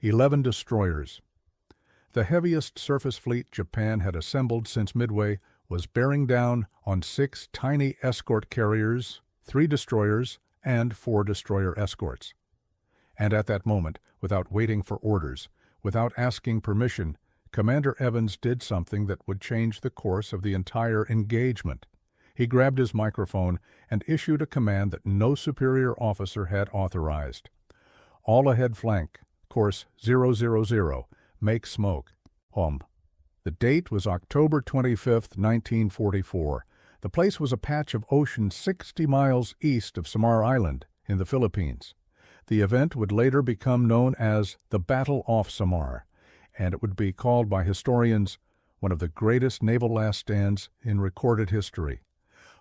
11 destroyers. The heaviest surface fleet Japan had assembled since Midway was bearing down on 6 tiny escort carriers, 3 destroyers, and 4 destroyer escorts. And at that moment, without waiting for orders, without asking permission, Commander Evans did something that would change the course of the entire engagement. He grabbed his microphone and issued a command that no superior officer had authorized. All ahead flank, course 000, make smoke. The date was October 25, 1944. The place was a patch of ocean 60 miles east of Samar Island in the Philippines. The event would later become known as the Battle off Samar, and it would be called by historians one of the greatest naval last stands in recorded history.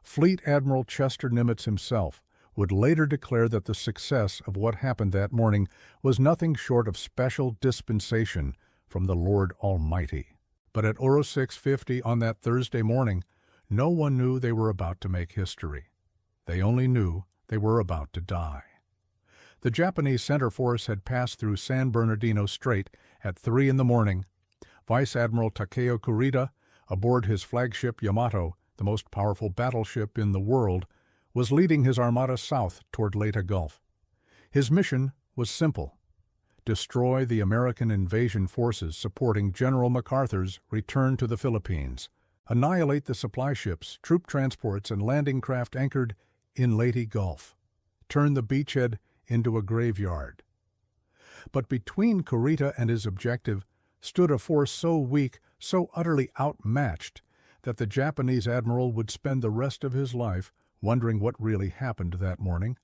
Fleet Admiral Chester Nimitz himself would later declare that the success of what happened that morning was nothing short of special dispensation from the Lord Almighty. But at 06:50 on that Thursday morning, no one knew they were about to make history. They only knew they were about to die. The Japanese center force had passed through San Bernardino Strait at 3 in the morning. Vice Admiral Takeo Kurita, aboard his flagship Yamato, the most powerful battleship in the world, was leading his armada south toward Leyte Gulf. His mission was simple: destroy the American invasion forces supporting General MacArthur's return to the Philippines, annihilate the supply ships, troop transports, and landing craft anchored in Leyte Gulf, turn the beachhead into a graveyard. But between Kurita and his objective stood a force so weak, so utterly outmatched, that the Japanese admiral would spend the rest of his life wondering what really happened that morning.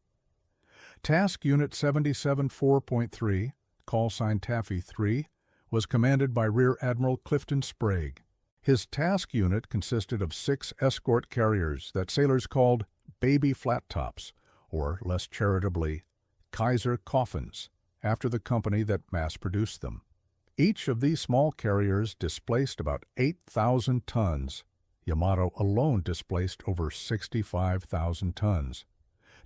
Task Unit 77-4.3, call sign Taffy 3, was commanded by Rear Admiral Clifton Sprague. His task unit consisted of 6 escort carriers that sailors called baby flat tops, or less charitably, Kaiser coffins, after the company that mass-produced them. Each of these small carriers displaced about 8,000 tons. Yamato alone displaced over 65,000 tons.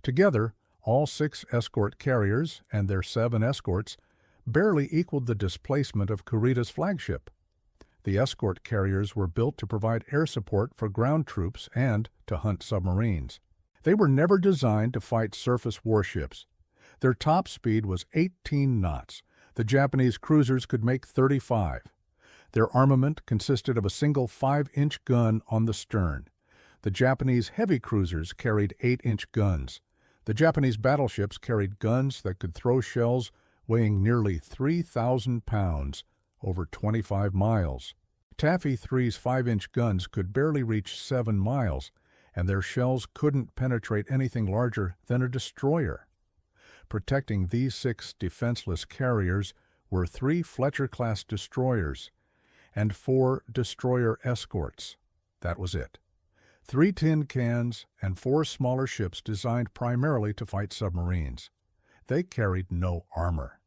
Together, all 6 escort carriers and their 7 escorts barely equaled the displacement of Kurita's flagship. The escort carriers were built to provide air support for ground troops and to hunt submarines. They were never designed to fight surface warships. Their top speed was 18 knots. The Japanese cruisers could make 35. Their armament consisted of a single 5-inch gun on the stern. The Japanese heavy cruisers carried 8-inch guns. The Japanese battleships carried guns that could throw shells weighing nearly 3,000 pounds over 25 miles. Taffy 3's 5-inch guns could barely reach 7 miles, and their shells couldn't penetrate anything larger than a destroyer. Protecting these 6 defenseless carriers were 3 Fletcher-class destroyers and 4 destroyer escorts. That was it. 3 tin cans and 4 smaller ships designed primarily to fight submarines. They carried no armor.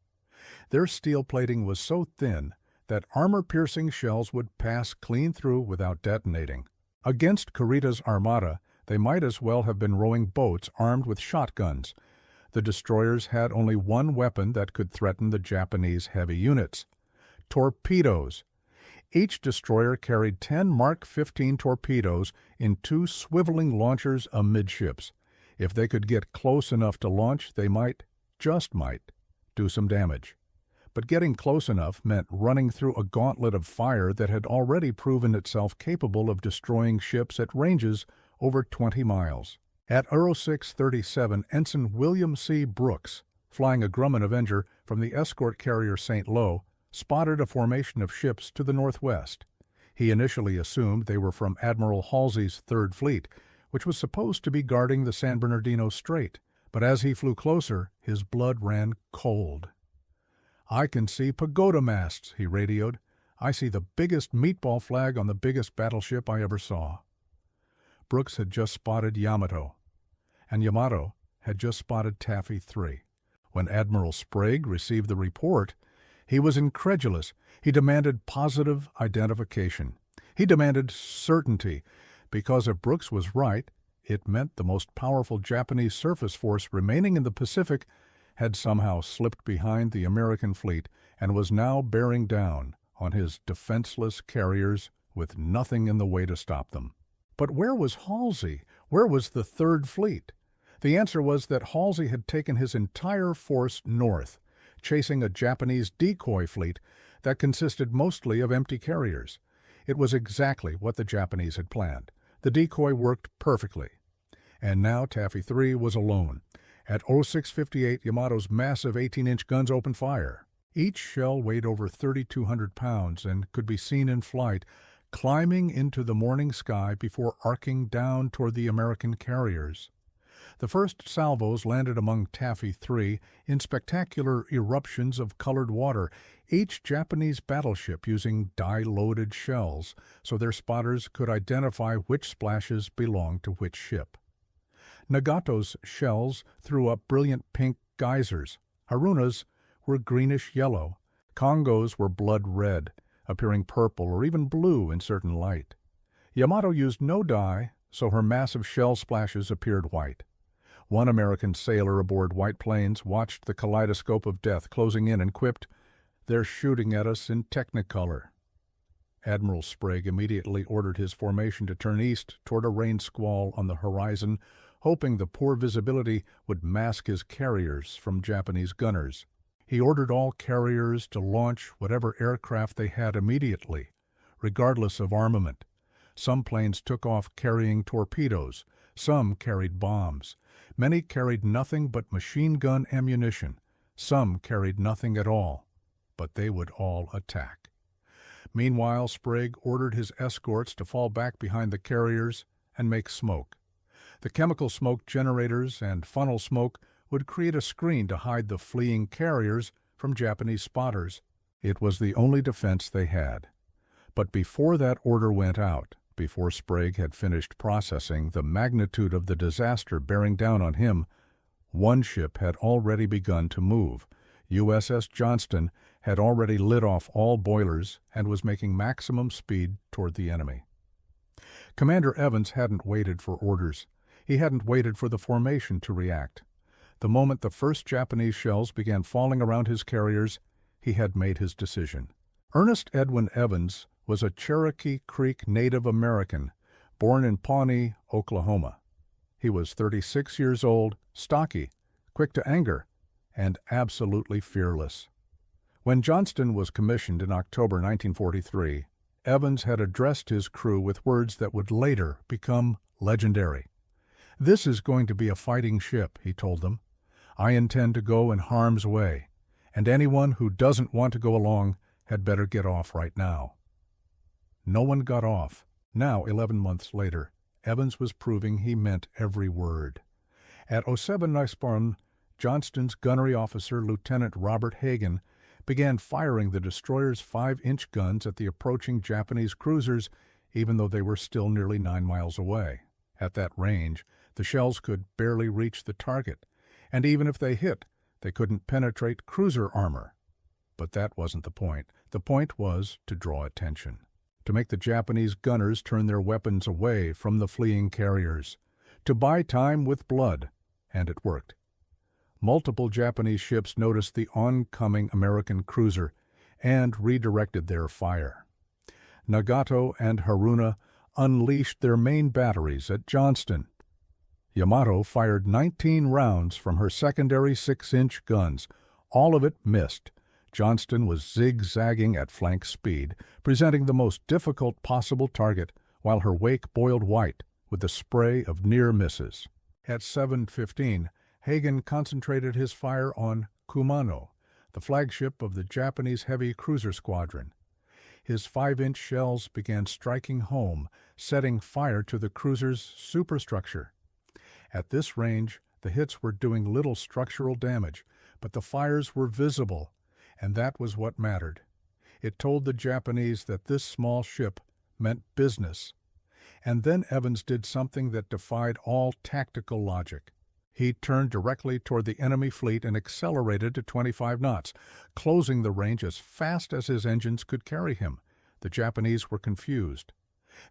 Their steel plating was so thin that armor-piercing shells would pass clean through without detonating. Against Kurita's armada, they might as well have been rowing boats armed with shotguns. The destroyers had only one weapon that could threaten the Japanese heavy units: torpedoes. Each destroyer carried 10 Mark 15 torpedoes in 2 swiveling launchers amidships. If they could get close enough to launch, they might, just might, do some damage. But getting close enough meant running through a gauntlet of fire that had already proven itself capable of destroying ships at ranges over 20 miles. At 06:37, Ensign William C. Brooks, flying a Grumman Avenger from the escort carrier St. Lo, spotted a formation of ships to the northwest. He initially assumed they were from Admiral Halsey's Third Fleet, which was supposed to be guarding the San Bernardino Strait, but as he flew closer, his blood ran cold. "I can see pagoda masts," he radioed. "I see the biggest meatball flag on the biggest battleship I ever saw." Brooks had just spotted Yamato, and Yamato had just spotted Taffy 3. When Admiral Sprague received the report, he was incredulous. He demanded positive identification. He demanded certainty, because if Brooks was right, it meant the most powerful Japanese surface force remaining in the Pacific had somehow slipped behind the American fleet and was now bearing down on his defenseless carriers with nothing in the way to stop them. But where was Halsey? Where was the Third Fleet? The answer was that Halsey had taken his entire force north, chasing a Japanese decoy fleet that consisted mostly of empty carriers. It was exactly what the Japanese had planned. The decoy worked perfectly. And now Taffy 3 was alone. At 0658, Yamato's massive 18-inch guns opened fire. Each shell weighed over 3,200 pounds and could be seen in flight, climbing into the morning sky before arcing down toward the American carriers. The first salvos landed among Taffy 3 in spectacular eruptions of colored water, each Japanese battleship using dye-loaded shells so their spotters could identify which splashes belonged to which ship. Nagato's shells threw up brilliant pink geysers. Haruna's were greenish-yellow. Kongo's were blood-red, appearing purple or even blue in certain light. Yamato used no dye, so her massive shell splashes appeared white. One American sailor aboard White Plains watched the kaleidoscope of death closing in and quipped, "They're shooting at us in Technicolor." Admiral Sprague immediately ordered his formation to turn east toward a rain squall on the horizon, hoping the poor visibility would mask his carriers from Japanese gunners. He ordered all carriers to launch whatever aircraft they had immediately, regardless of armament. Some planes took off carrying torpedoes, some carried bombs. Many carried nothing but machine gun ammunition. Some carried nothing at all, but they would all attack. Meanwhile, Sprague ordered his escorts to fall back behind the carriers and make smoke. The chemical smoke generators and funnel smoke would create a screen to hide the fleeing carriers from Japanese spotters. It was the only defense they had. But before that order went out, before Sprague had finished processing the magnitude of the disaster bearing down on him, one ship had already begun to move. USS Johnston had already lit off all boilers and was making maximum speed toward the enemy. Commander Evans hadn't waited for orders. He hadn't waited for the formation to react. The moment the first Japanese shells began falling around his carriers, he had made his decision. Ernest Edwin Evans was a Cherokee Creek Native American, born in Pawnee, Oklahoma. He was 36 years old, stocky, quick to anger, and absolutely fearless. When Johnston was commissioned in October 1943, Evans had addressed his crew with words that would later become legendary. "This is going to be a fighting ship," he told them. "I intend to go in harm's way, and anyone who doesn't want to go along had better get off right now." No one got off. Now, 11 months later, Evans was proving he meant every word. At 07 Nuysborn, Johnston's gunnery officer, Lieutenant Robert Hagen, began firing the destroyer's 5-inch guns at the approaching Japanese cruisers, even though they were still nearly 9 miles away. At that range, the shells could barely reach the target, and even if they hit, they couldn't penetrate cruiser armor. But that wasn't the point. The point was to draw attention, to make the Japanese gunners turn their weapons away from the fleeing carriers, to buy time with blood, and it worked. Multiple Japanese ships noticed the oncoming American cruiser and redirected their fire. Nagato and Haruna unleashed their main batteries at Johnston. Yamato fired 19 rounds from her secondary 6-inch guns. All of it missed. Johnston was zigzagging at flank speed, presenting the most difficult possible target, while her wake boiled white with the spray of near misses. At 7:15, Hagen concentrated his fire on Kumano, the flagship of the Japanese heavy cruiser squadron. His 5-inch shells began striking home, setting fire to the cruiser's superstructure. At this range, the hits were doing little structural damage, but the fires were visible, and that was what mattered. It told the Japanese that this small ship meant business. And then Evans did something that defied all tactical logic. He turned directly toward the enemy fleet and accelerated to 25 knots, closing the range as fast as his engines could carry him. The Japanese were confused.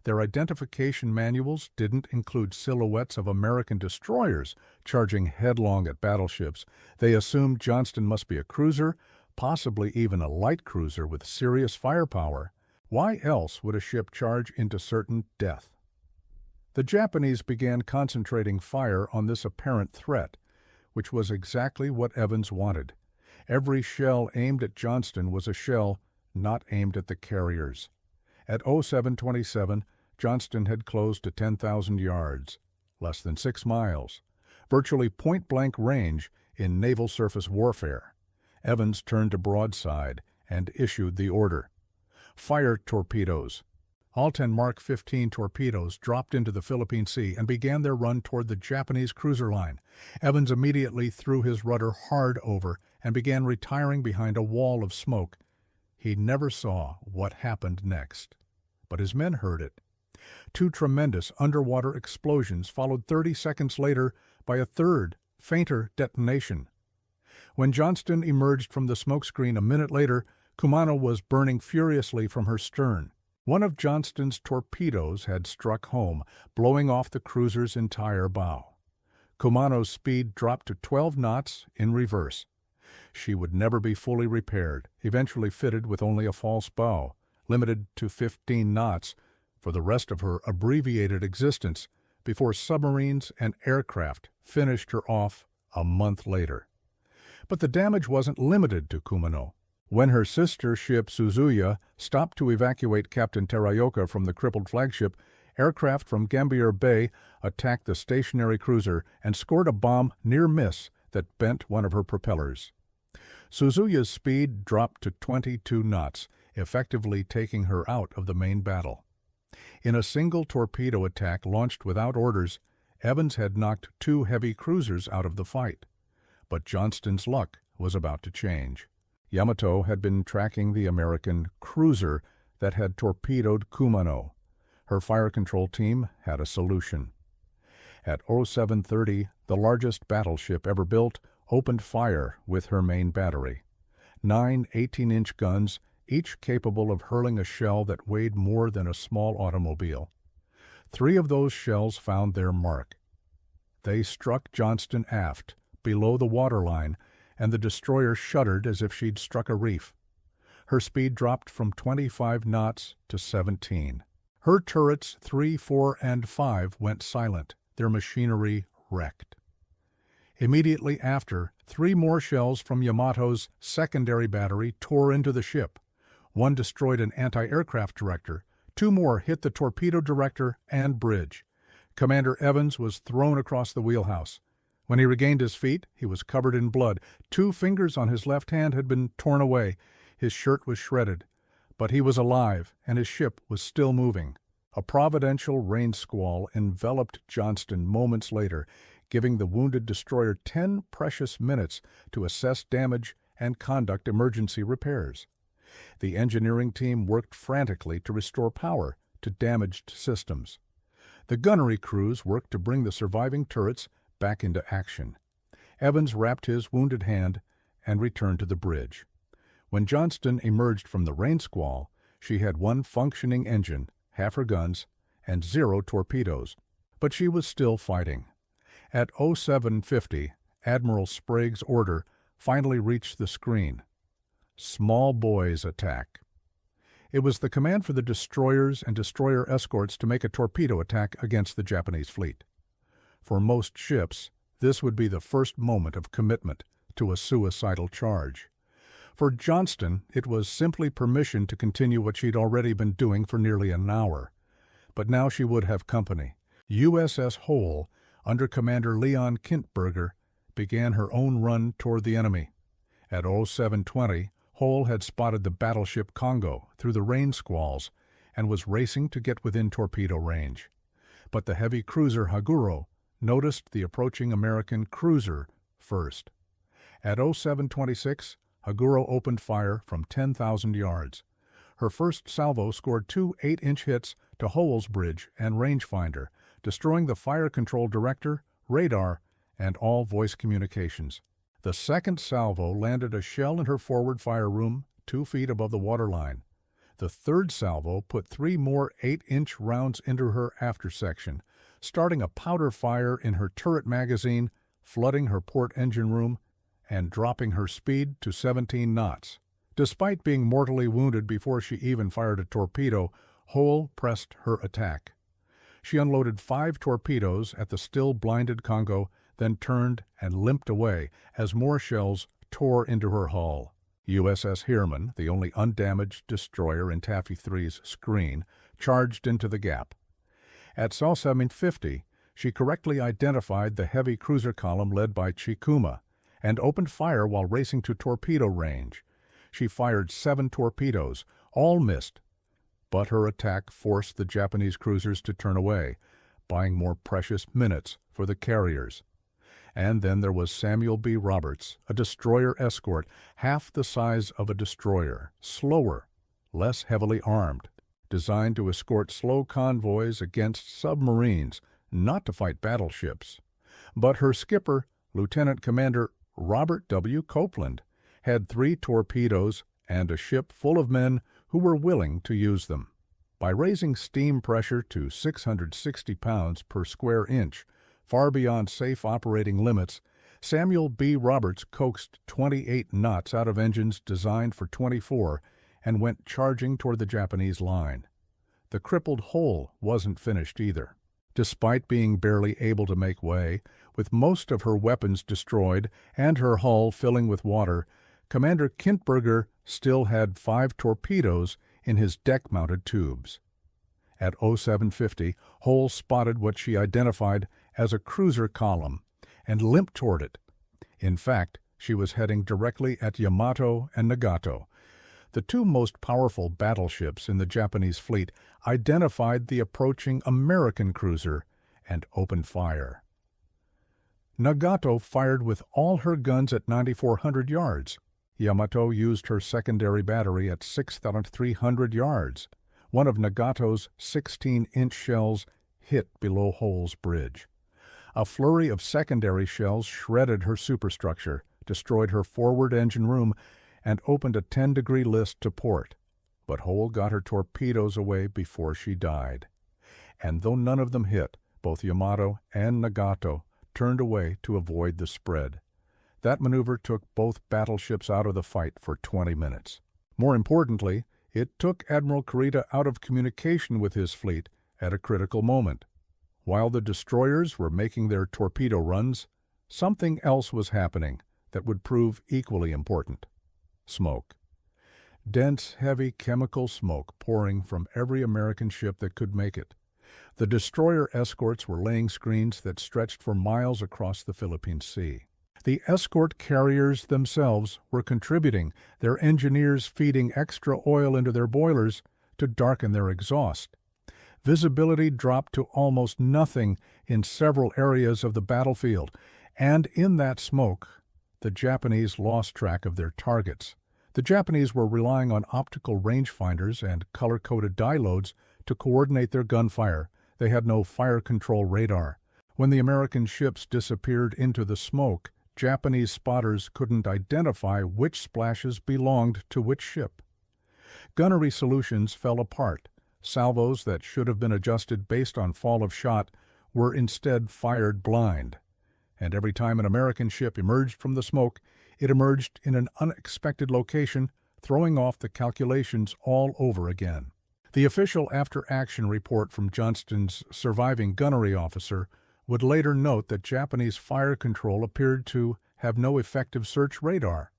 Their identification manuals didn't include silhouettes of American destroyers charging headlong at battleships. They assumed Johnston must be a cruiser, possibly even a light cruiser with serious firepower. Why else would a ship charge into certain death? The Japanese began concentrating fire on this apparent threat, which was exactly what Evans wanted. Every shell aimed at Johnston was a shell not aimed at the carriers. At 07:27, Johnston had closed to 10,000 yards, less than 6 miles, virtually point-blank range in naval surface warfare. Evans turned to broadside and issued the order. Fire torpedoes. All 10 Mark 15 torpedoes dropped into the Philippine Sea and began their run toward the Japanese cruiser line. Evans immediately threw his rudder hard over and began retiring behind a wall of smoke. He never saw what happened next, but his men heard it. 2 tremendous underwater explosions followed 30 seconds later by a third, fainter detonation. When Johnston emerged from the smokescreen a minute later, Kumano was burning furiously from her stern. One of Johnston's torpedoes had struck home, blowing off the cruiser's entire bow. Kumano's speed dropped to 12 knots in reverse. She would never be fully repaired, eventually fitted with only a false bow, limited to 15 knots for the rest of her abbreviated existence, before submarines and aircraft finished her off a month later. But the damage wasn't limited to Kumano. When her sister ship Suzuya stopped to evacuate Captain Teraoka from the crippled flagship, aircraft from Gambier Bay attacked the stationary cruiser and scored a bomb near miss that bent one of her propellers. Suzuya's speed dropped to 22 knots, effectively taking her out of the main battle. In a single torpedo attack launched without orders, Evans had knocked 2 heavy cruisers out of the fight. But Johnston's luck was about to change. Yamato had been tracking the American cruiser that had torpedoed Kumano. Her fire control team had a solution. At 07:30, the largest battleship ever built opened fire with her main battery. 9 18-inch guns, each capable of hurling a shell that weighed more than a small automobile. 3 of those shells found their mark. They struck Johnston aft, below the waterline, and the destroyer shuddered as if she'd struck a reef. Her speed dropped from 25 knots to 17. Her turrets 3, 4, and 5 went silent, their machinery wrecked. Immediately after, 3 more shells from Yamato's secondary battery tore into the ship. 1 destroyed an anti-aircraft director, 2 more hit the torpedo director and bridge. Commander Evans was thrown across the wheelhouse. When he regained his feet, he was covered in blood. 2 fingers on his left hand had been torn away. His shirt was shredded. But he was alive, and his ship was still moving. A providential rain squall enveloped Johnston moments later, giving the wounded destroyer 10 precious minutes to assess damage and conduct emergency repairs. The engineering team worked frantically to restore power to damaged systems. The gunnery crews worked to bring the surviving turrets back into action. Evans wrapped his wounded hand and returned to the bridge. When Johnston emerged from the rain squall, she had 1 functioning engine, half her guns, and 0 torpedoes, but she was still fighting. At 07:50, Admiral Sprague's order finally reached the screen. Small boys attack. It was the command for the destroyers and destroyer escorts to make a torpedo attack against the Japanese fleet. For most ships, this would be the first moment of commitment to a suicidal charge. For Johnston, it was simply permission to continue what she'd already been doing for nearly an hour. But now she would have company. USS Hole, under Commander Leon Kintberger, began her own run toward the enemy. At 07:20, Hole had spotted the battleship Congo through the rain squalls and was racing to get within torpedo range. But the heavy cruiser Haguro noticed the approaching American cruiser first. At 07:26, Haguro opened fire from 10,000 yards. Her first salvo scored 2 8-inch hits to Hole's bridge and rangefinder, destroying the fire control director, radar, and all voice communications. The second salvo landed a shell in her forward fire room 2 feet above the waterline. The third salvo put 3 more 8-inch rounds into her aftersection, starting a powder fire in her turret magazine, flooding her port engine room, and dropping her speed to 17 knots. Despite being mortally wounded before she even fired a torpedo, Hull pressed her attack. She unloaded 5 torpedoes at the still blinded Congo, then turned and limped away as more shells tore into her hull. USS Heermann, the only undamaged destroyer in Taffy 3's screen, charged into the gap. At SAL 750, she correctly identified the heavy cruiser column led by Chikuma and opened fire while racing to torpedo range. She fired 7 torpedoes, all missed, but her attack forced the Japanese cruisers to turn away, buying more precious minutes for the carriers. And then there was Samuel B. Roberts, a destroyer escort, half the size of a destroyer, slower, less heavily armed, designed to escort slow convoys against submarines, not to fight battleships. But her skipper, Lieutenant Commander Robert W. Copeland, had 3 torpedoes and a ship full of men who were willing to use them. By raising steam pressure to 660 pounds per square inch, far beyond safe operating limits, Samuel B. Roberts coaxed 28 knots out of engines designed for 24 and went charging toward the Japanese line. The crippled Hull wasn't finished either. Despite being barely able to make way, with most of her weapons destroyed and her hull filling with water, Commander Kintberger still had 5 torpedoes in his deck-mounted tubes. At 0750, Hull spotted what she identified as a cruiser column and limped toward it. In fact, she was heading directly at Yamato and Nagato. The 2 most powerful battleships in the Japanese fleet identified the approaching American cruiser and opened fire. Nagato fired with all her guns at 9,400 yards. Yamato used her secondary battery at 6,300 yards. One of Nagato's 16-inch shells hit below Hull's bridge. A flurry of secondary shells shredded her superstructure, destroyed her forward engine room, and opened a 10-degree list to port. But Hull got her torpedoes away before she died. And though none of them hit, both Yamato and Nagato turned away to avoid the spread. That maneuver took both battleships out of the fight for 20 minutes. More importantly, it took Admiral Kurita out of communication with his fleet at a critical moment. While the destroyers were making their torpedo runs, something else was happening that would prove equally important. Smoke. Dense, heavy chemical smoke pouring from every American ship that could make it. The destroyer escorts were laying screens that stretched for miles across the Philippine Sea. The escort carriers themselves were contributing, their engineers feeding extra oil into their boilers to darken their exhaust. Visibility dropped to almost nothing in several areas of the battlefield, and in that smoke, the Japanese lost track of their targets. The Japanese were relying on optical rangefinders and color-coded diloads to coordinate their gunfire. They had no fire control radar. When the American ships disappeared into the smoke, Japanese spotters couldn't identify which splashes belonged to which ship. Gunnery solutions fell apart. Salvos that should have been adjusted based on fall of shot were instead fired blind. And every time an American ship emerged from the smoke, it emerged in an unexpected location, throwing off the calculations all over again. The official after-action report from Johnston's surviving gunnery officer would later note that Japanese fire control appeared to have no effective search radar.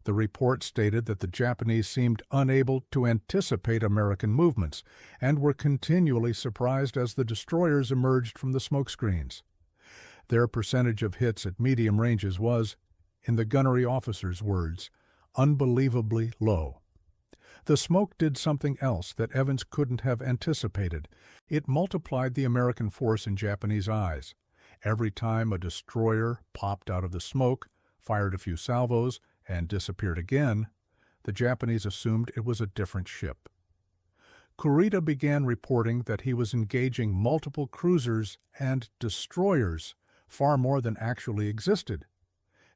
The report stated that the Japanese seemed unable to anticipate American movements and were continually surprised as the destroyers emerged from the smoke screens. Their percentage of hits at medium ranges was, in the gunnery officer's words, unbelievably low. The smoke did something else that Evans couldn't have anticipated. It multiplied the American force in Japanese eyes. Every time a destroyer popped out of the smoke, fired a few salvos, and disappeared again, the Japanese assumed it was a different ship. Kurita began reporting that he was engaging multiple cruisers and destroyers, far more than actually existed.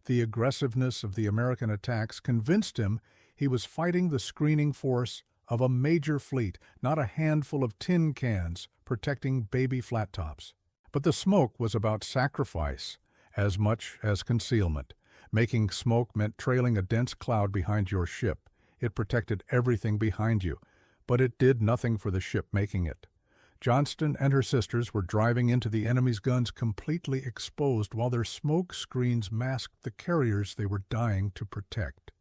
The aggressiveness of the American attacks convinced him he was fighting the screening force of a major fleet, not a handful of tin cans protecting baby flat tops. But the smoke was about sacrifice as much as concealment. Making smoke meant trailing a dense cloud behind your ship. It protected everything behind you, but it did nothing for the ship making it. Johnston and her sisters were driving into the enemy's guns completely exposed while their smoke screens masked the carriers they were dying to protect.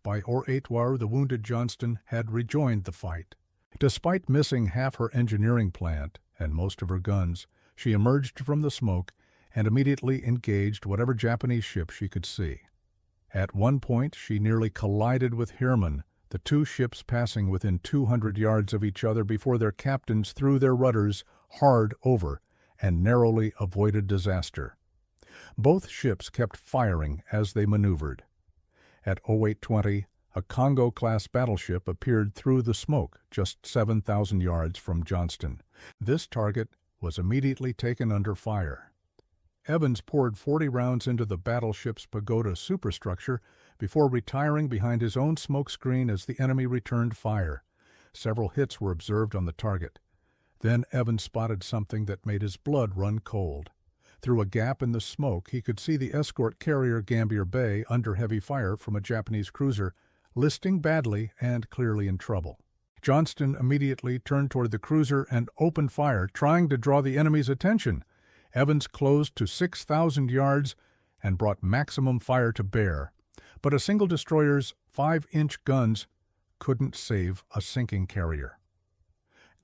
By Or-Etwar, the wounded Johnston had rejoined the fight. Despite missing half her engineering plant and most of her guns, she emerged from the smoke and immediately engaged whatever Japanese ship she could see. At one point, she nearly collided with Hirman, the two ships passing within 200 yards of each other before their captains threw their rudders hard over and narrowly avoided disaster. Both ships kept firing as they maneuvered. At 0820, a Congo-class battleship appeared through the smoke just 7,000 yards from Johnston. This target was immediately taken under fire. Evans poured 40 rounds into the battleship's pagoda superstructure before retiring behind his own smokescreen as the enemy returned fire. Several hits were observed on the target. Then Evans spotted something that made his blood run cold. Through a gap in the smoke, he could see the escort carrier Gambier Bay under heavy fire from a Japanese cruiser, listing badly and clearly in trouble. Johnston immediately turned toward the cruiser and opened fire, trying to draw the enemy's attention. Evans closed to 6,000 yards and brought maximum fire to bear, but a single destroyer's 5-inch guns couldn't save a sinking carrier.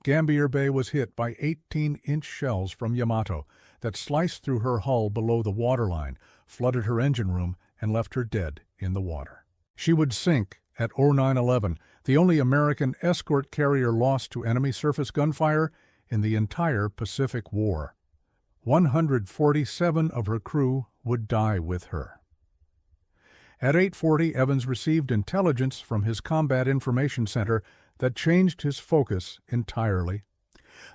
Gambier Bay was hit by 18-inch shells from Yamato that sliced through her hull below the waterline, flooded her engine room, and left her dead in the water. She would sink at 0911, the only American escort carrier lost to enemy surface gunfire in the entire Pacific War. 147 of her crew would die with her. At 8:40, Evans received intelligence from his Combat Information Center that changed his focus entirely.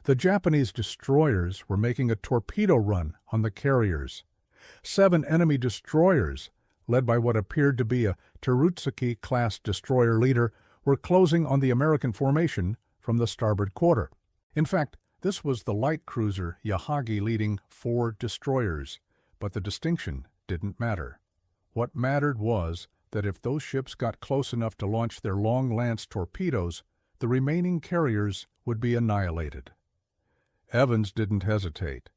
The Japanese destroyers were making a torpedo run on the carriers. 7 enemy destroyers, led by what appeared to be a Terutsuki-class destroyer leader, were closing on the American formation from the starboard quarter. In fact, this was the light cruiser Yahagi leading 4 destroyers, but the distinction didn't matter. What mattered was that if those ships got close enough to launch their long lance torpedoes, the remaining carriers would be annihilated. Evans didn't hesitate.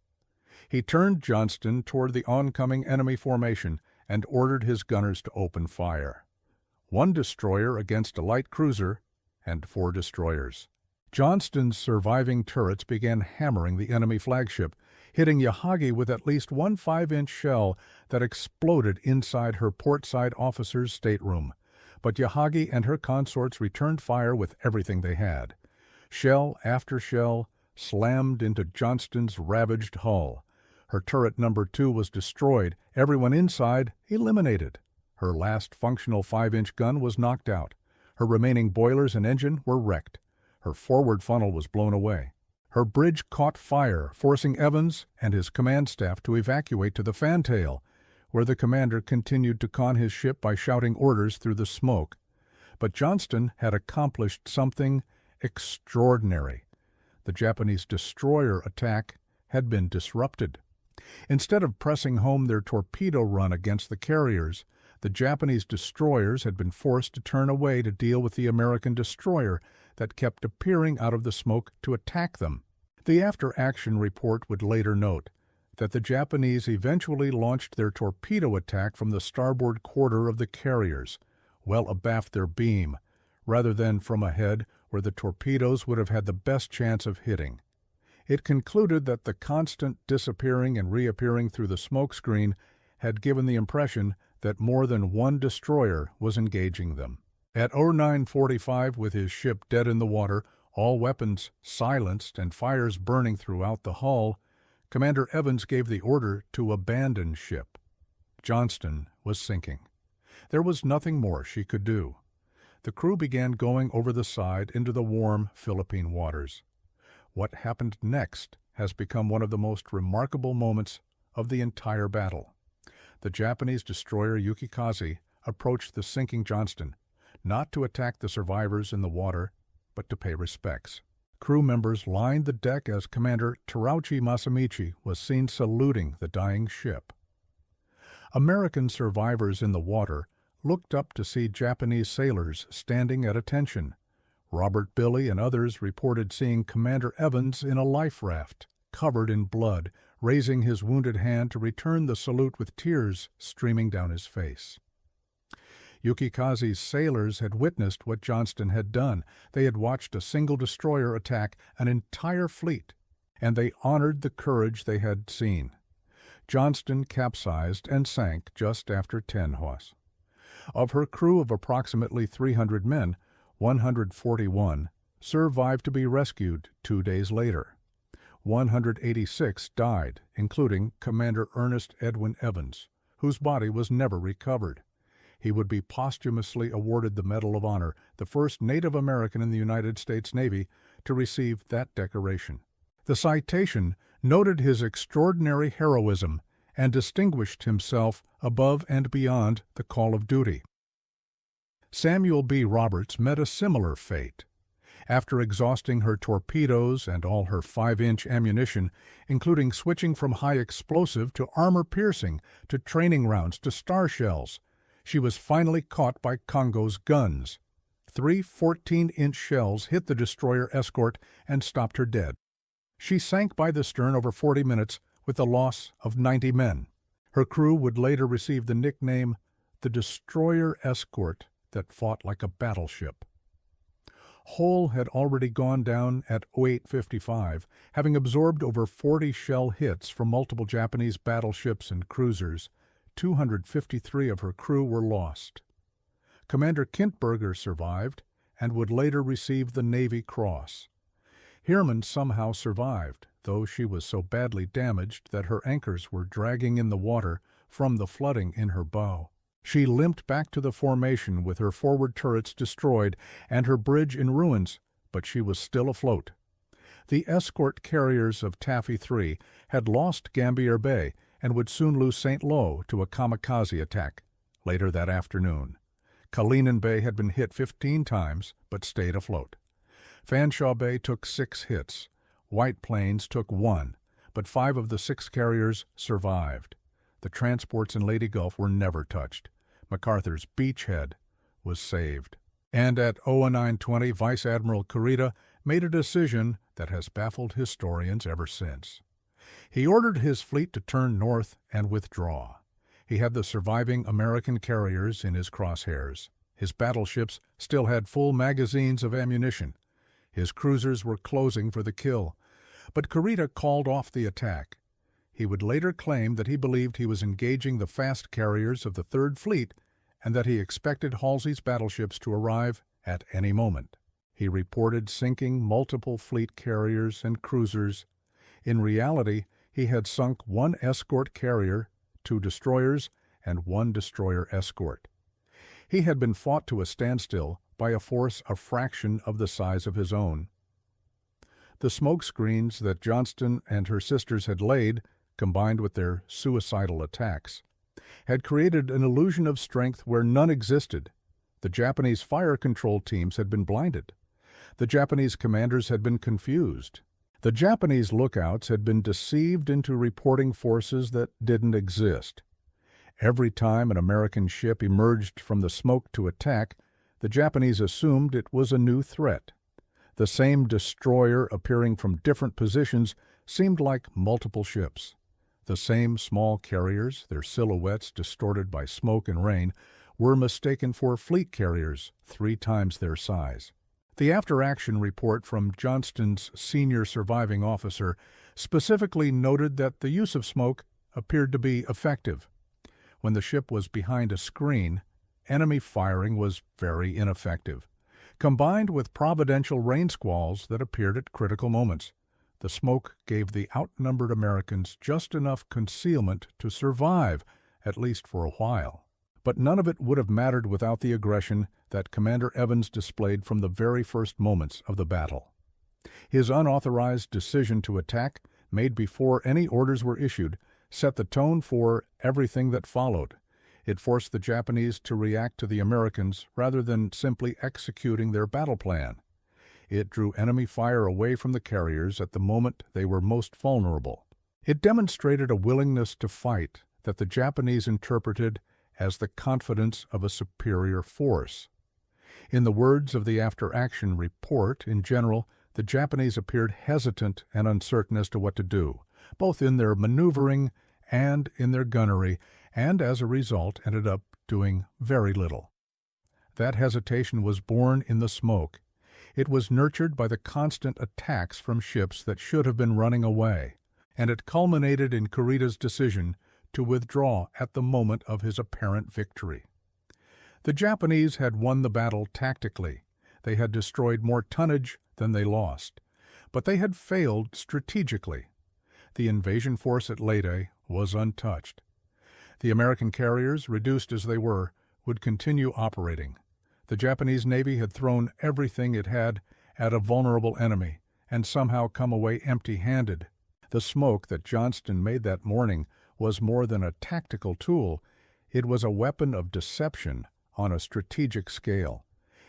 He turned Johnston toward the oncoming enemy formation and ordered his gunners to open fire. 1 destroyer against a light cruiser and 4 destroyers. Johnston's surviving turrets began hammering the enemy flagship, hitting Yahagi with at least 1 5-inch shell that exploded inside her portside officer's stateroom. But Yahagi and her consorts returned fire with everything they had. Shell after shell slammed into Johnston's ravaged hull. Her turret number 2 was destroyed, everyone inside eliminated. Her last functional 5-inch gun was knocked out. Her remaining boilers and engine were wrecked. Her forward funnel was blown away. Her bridge caught fire, forcing Evans and his command staff to evacuate to the fantail, where the commander continued to con his ship by shouting orders through the smoke. But Johnston had accomplished something extraordinary. The Japanese destroyer attack had been disrupted. Instead of pressing home their torpedo run against the carriers, the Japanese destroyers had been forced to turn away to deal with the American destroyer that kept appearing out of the smoke to attack them. The after-action report would later note that the Japanese eventually launched their torpedo attack from the starboard quarter of the carriers, well abaft their beam, rather than from ahead where the torpedoes would have had the best chance of hitting. It concluded that the constant disappearing and reappearing through the smoke screen had given the impression that more than 1 destroyer was engaging them. At 0945, with his ship dead in the water, all weapons silenced and fires burning throughout the hull, Commander Evans gave the order to abandon ship. Johnston was sinking. There was nothing more she could do. The crew began going over the side into the warm Philippine waters. What happened next has become one of the most remarkable moments of the entire battle. The Japanese destroyer Yukikaze approached the sinking Johnston. not to attack the survivors in the water, but to pay respects. Crew members lined the deck as Commander Terauchi Masamichi was seen saluting the dying ship. American survivors in the water looked up to see Japanese sailors standing at attention. Robert Billy and others reported seeing Commander Evans in a life raft, covered in blood, raising his wounded hand to return the salute with tears streaming down his face. Yukikaze's sailors had witnessed what Johnston had done. They had watched a single destroyer attack an entire fleet, and they honored the courage they had seen. Johnston capsized and sank just after 10 hos. Of her crew of approximately 300 men, 141 survived to be rescued 2 days later. 186 died, including Commander Ernest Edwin Evans, whose body was never recovered. He would be posthumously awarded the Medal of Honor, the first Native American in the United States Navy to receive that decoration. The citation noted his extraordinary heroism and distinguished himself above and beyond the call of duty. Samuel B. Roberts met a similar fate. After exhausting her torpedoes and all her 5-inch ammunition, including switching from high explosive to armor-piercing to training rounds to star shells, she was finally caught by Congo's guns. 3 14-inch shells hit the destroyer Escort and stopped her dead. She sank by the stern over 40 minutes with the loss of 90 men. Her crew would later receive the nickname the Destroyer Escort that fought like a battleship. Hull had already gone down at 08:55, having absorbed over 40 shell hits from multiple Japanese battleships and cruisers. 253 of her crew were lost. Commander Kintberger survived and would later receive the Navy Cross. Heermann somehow survived, though she was so badly damaged that her anchors were dragging in the water from the flooding in her bow. She limped back to the formation with her forward turrets destroyed and her bridge in ruins, but she was still afloat. The escort carriers of Taffy 3 had lost Gambier Bay and would soon lose St. Lo to a kamikaze attack later that afternoon. Kalinin Bay had been hit 15 times but stayed afloat. Fanshawe Bay took 6 hits. White Plains took 1, but 5 of the 6 carriers survived. The transports in Lady Gulf were never touched. MacArthur's Beachhead was saved. And at 09:20, Vice Admiral Kurita made a decision that has baffled historians ever since. He ordered his fleet to turn north and withdraw. He had the surviving American carriers in his crosshairs. His battleships still had full magazines of ammunition. His cruisers were closing for the kill. But Kurita called off the attack. He would later claim that he believed he was engaging the fast carriers of the Third Fleet and that he expected Halsey's battleships to arrive at any moment. He reported sinking multiple fleet carriers and cruisers. In reality, he had sunk 1 escort carrier, 2 destroyers, and 1 destroyer escort. He had been fought to a standstill by a force a fraction of the size of his own. The smoke screens that Johnston and her sisters had laid, combined with their suicidal attacks, had created an illusion of strength where none existed. The Japanese fire control teams had been blinded. The Japanese commanders had been confused. The Japanese lookouts had been deceived into reporting forces that didn't exist. Every time an American ship emerged from the smoke to attack, the Japanese assumed it was a new threat. The same destroyer appearing from different positions seemed like multiple ships. The same small carriers, their silhouettes distorted by smoke and rain, were mistaken for fleet carriers 3 times their size. The after-action report from Johnston's senior surviving officer specifically noted that the use of smoke appeared to be effective. When the ship was behind a screen, enemy firing was very ineffective. Combined with providential rain squalls that appeared at critical moments, the smoke gave the outnumbered Americans just enough concealment to survive, at least for a while. But none of it would have mattered without the aggression that Commander Evans displayed from the very first moments of the battle. His unauthorized decision to attack, made before any orders were issued, set the tone for everything that followed. It forced the Japanese to react to the Americans rather than simply executing their battle plan. It drew enemy fire away from the carriers at the moment they were most vulnerable. It demonstrated a willingness to fight that the Japanese interpreted as the confidence of a superior force. In the words of the after-action report, in general, the Japanese appeared hesitant and uncertain as to what to do, both in their maneuvering and in their gunnery, and as a result ended up doing very little. That hesitation was born in the smoke. It was nurtured by the constant attacks from ships that should have been running away, and it culminated in Kurita's decision to withdraw at the moment of his apparent victory. The Japanese had won the battle tactically. They had destroyed more tonnage than they lost, but they had failed strategically. The invasion force at Leyte was untouched. The American carriers, reduced as they were, would continue operating. The Japanese Navy had thrown everything it had at a vulnerable enemy and somehow come away empty-handed. The smoke that Johnston made that morning was more than a tactical tool. It was a weapon of deception on a strategic scale.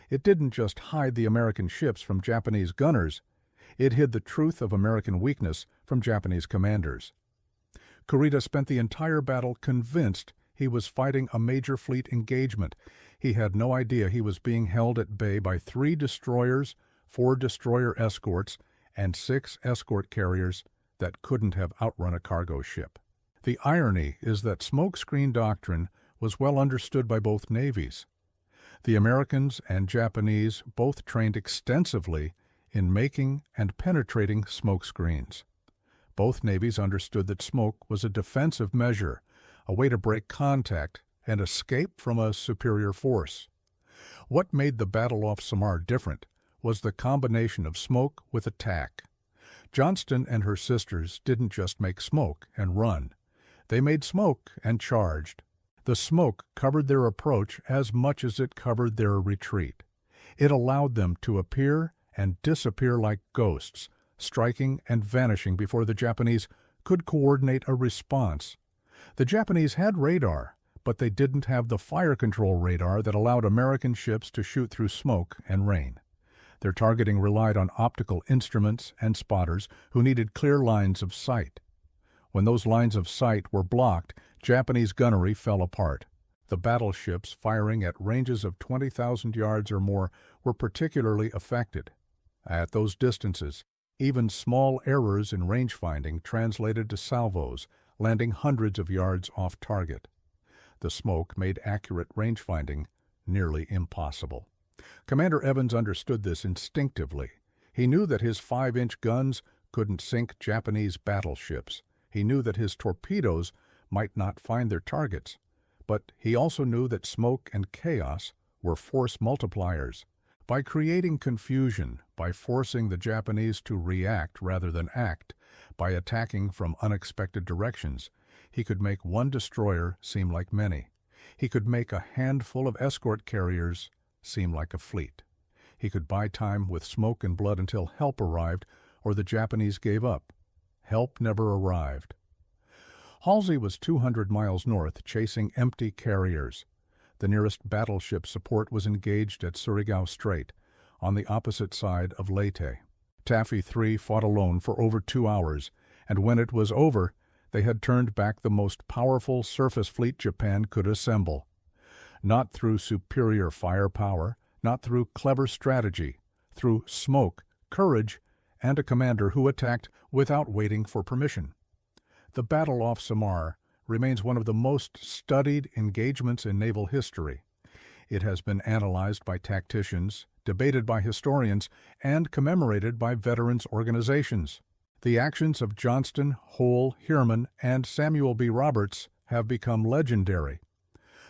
It didn't just hide the American ships from Japanese gunners. It hid the truth of American weakness from Japanese commanders. Kurita spent the entire battle convinced he was fighting a major fleet engagement. He had no idea he was being held at bay by 3 destroyers, 4 destroyer escorts, and 6 escort carriers that couldn't have outrun a cargo ship. The irony is that smokescreen doctrine was well understood by both navies. The Americans and Japanese both trained extensively in making and penetrating smokescreens. Both navies understood that smoke was a defensive measure, a way to break contact and escape from a superior force. What made the battle off Samar different was the combination of smoke with attack. Johnston and her sisters didn't just make smoke and run. They made smoke and charged. The smoke covered their approach as much as it covered their retreat. It allowed them to appear and disappear like ghosts, striking and vanishing before the Japanese could coordinate a response. The Japanese had radar, but they didn't have the fire control radar that allowed American ships to shoot through smoke and rain. Their targeting relied on optical instruments and spotters who needed clear lines of sight. When those lines of sight were blocked, Japanese gunnery fell apart. The battleships firing at ranges of 20,000 yards or more were particularly affected. At those distances, even small errors in range-finding translated to salvos, landing hundreds of yards off target. The smoke made accurate range-finding nearly impossible. Commander Evans understood this instinctively. He knew that his 5-inch guns couldn't sink Japanese battleships. He knew that his torpedoes might not find their targets. But he also knew that smoke and chaos were force multipliers. By creating confusion, by forcing the Japanese to react rather than act, by attacking from unexpected directions, he could make one destroyer seem like many. He could make a handful of escort carriers seem like a fleet. He could buy time with smoke and blood until help arrived or the Japanese gave up. Help never arrived. Halsey was 200 miles north, chasing empty carriers. The nearest battleship support was engaged at Surigao Strait, on the opposite side of Leyte. Taffy 3 fought alone for over 2 hours, and when it was over, they had turned back the most powerful surface fleet Japan could assemble. Not through superior firepower, not through clever strategy, through smoke, courage, and a commander who attacked without waiting for permission. The battle off Samar remains one of the most studied engagements in naval history. It has been analyzed by tacticians, debated by historians, and commemorated by veterans organizations. The actions of Johnston, Hull, Heermann, and Samuel B. Roberts have become legendary.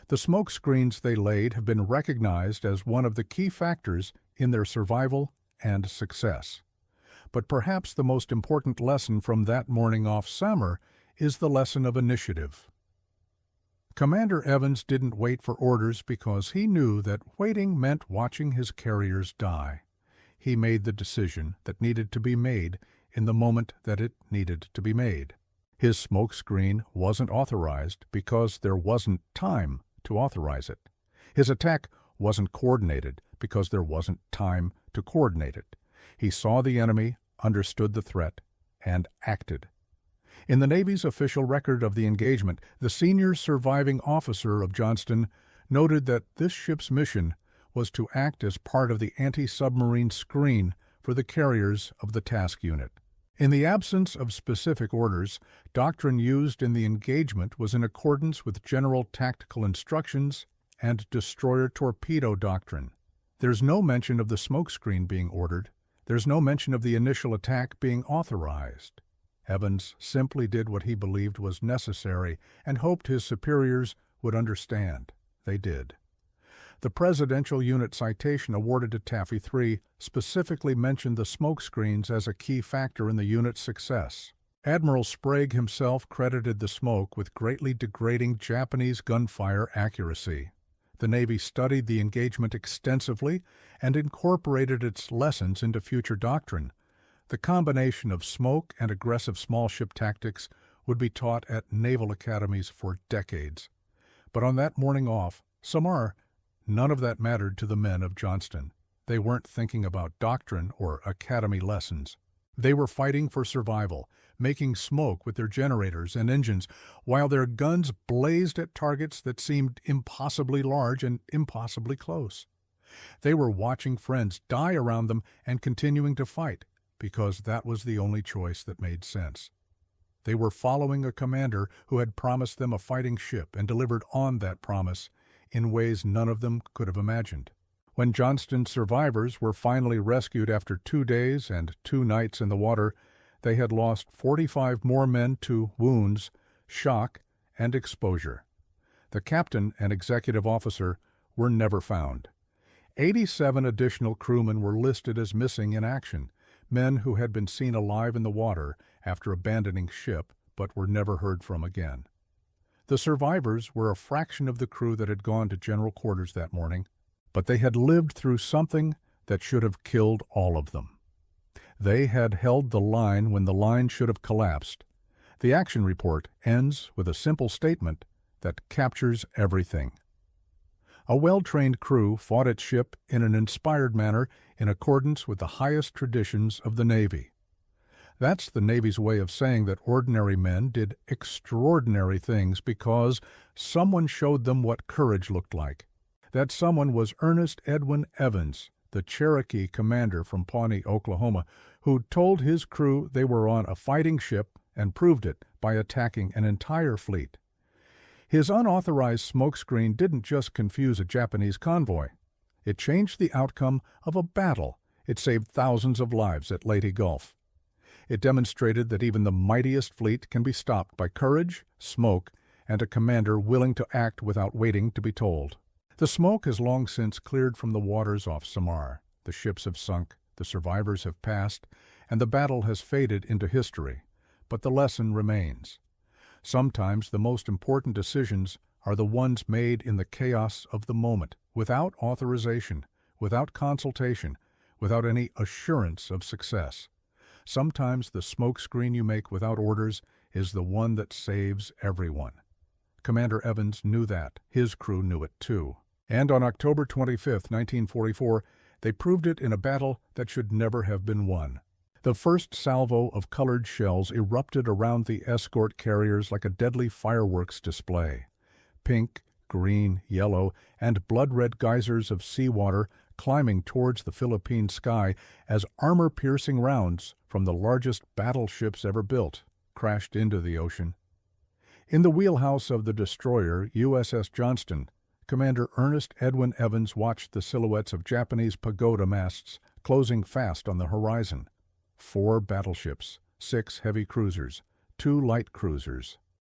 The smoke screens they laid have been recognized as one of the key factors in their survival and success. But perhaps the most important lesson from that morning off Samar is the lesson of initiative. Commander Evans didn't wait for orders because he knew that waiting meant watching his carriers die. He made the decision that needed to be made in the moment that it needed to be made. His smokescreen wasn't authorized because there wasn't time. to authorize it. His attack wasn't coordinated because there wasn't time to coordinate it. He saw the enemy, understood the threat, and acted. In the Navy's official record of the engagement, the senior surviving officer of Johnston noted that this ship's mission was to act as part of the anti-submarine screen for the carriers of the task unit. In the absence of specific orders, doctrine used in the engagement was in accordance with general tactical instructions and destroyer torpedo doctrine. There's no mention of the smokescreen being ordered. There's no mention of the initial attack being authorized. Evans simply did what he believed was necessary and hoped his superiors would understand. They did. The Presidential Unit Citation awarded to Taffy 3 specifically mentioned the smokescreens as a key factor in the unit's success. Admiral Sprague himself credited the smoke with greatly degrading Japanese gunfire accuracy. The Navy studied the engagement extensively and incorporated its lessons into future doctrine. The combination of smoke and aggressive small ship tactics would be taught at naval academies for decades. But on that morning off, Samar, none of that mattered to the men of Johnston. They weren't thinking about doctrine or academy lessons. They were fighting for survival, making smoke with their generators and engines, while their guns blazed at targets that seemed impossibly large and impossibly close. They were watching friends die around them and continuing to fight, because that was the only choice that made sense. They were following a commander who had promised them a fighting ship and delivered on that promise in ways none of them could have imagined. When Johnston's survivors were finally rescued after 2 days and 2 nights in the water, they had lost 45 more men to wounds, shock, and exposure. The captain and executive officer were never found. 87 additional crewmen were listed as missing in action, men who had been seen alive in the water after abandoning ship but were never heard from again. The survivors were a fraction of the crew that had gone to general quarters that morning, but they had lived through something that should have killed all of them. They had held the line when the line should have collapsed. The action report ends with a simple statement that captures everything. A well-trained crew fought its ship in an inspired manner in accordance with the highest traditions of the Navy. That's the Navy's way of saying that ordinary men did extraordinary things because someone showed them what courage looked like. That someone was Ernest Edwin Evans, the Cherokee commander from Pawnee, Oklahoma, who told his crew they were on a fighting ship and proved it by attacking an entire fleet. His unauthorized smokescreen didn't just confuse a Japanese convoy. It changed the outcome of a battle. It saved thousands of lives at Leyte Gulf. It demonstrated that even the mightiest fleet can be stopped by courage, smoke, and a commander willing to act without waiting to be told. The smoke has long since cleared from the waters off Samar. The ships have sunk, the survivors have passed, and the battle has faded into history. But the lesson remains. Sometimes the most important decisions are the ones made in the chaos of the moment, without authorization, without consultation, without any assurance of success. Sometimes the smokescreen you make without orders is the one that saves everyone. Commander Evans knew that. His crew knew it too. And on October 25, 1944, they proved it in a battle that should never have been won. The first salvo of colored shells erupted around the escort carriers like a deadly fireworks display. Pink, green, yellow, and blood-red geysers of seawater climbing towards the Philippine sky as armor-piercing rounds from the largest battleships ever built crashed into the ocean. In the wheelhouse of the destroyer USS Johnston, Commander Ernest Edwin Evans watched the silhouettes of Japanese pagoda masts closing fast on the horizon. 4 battleships, 6 heavy cruisers, 2 light cruisers,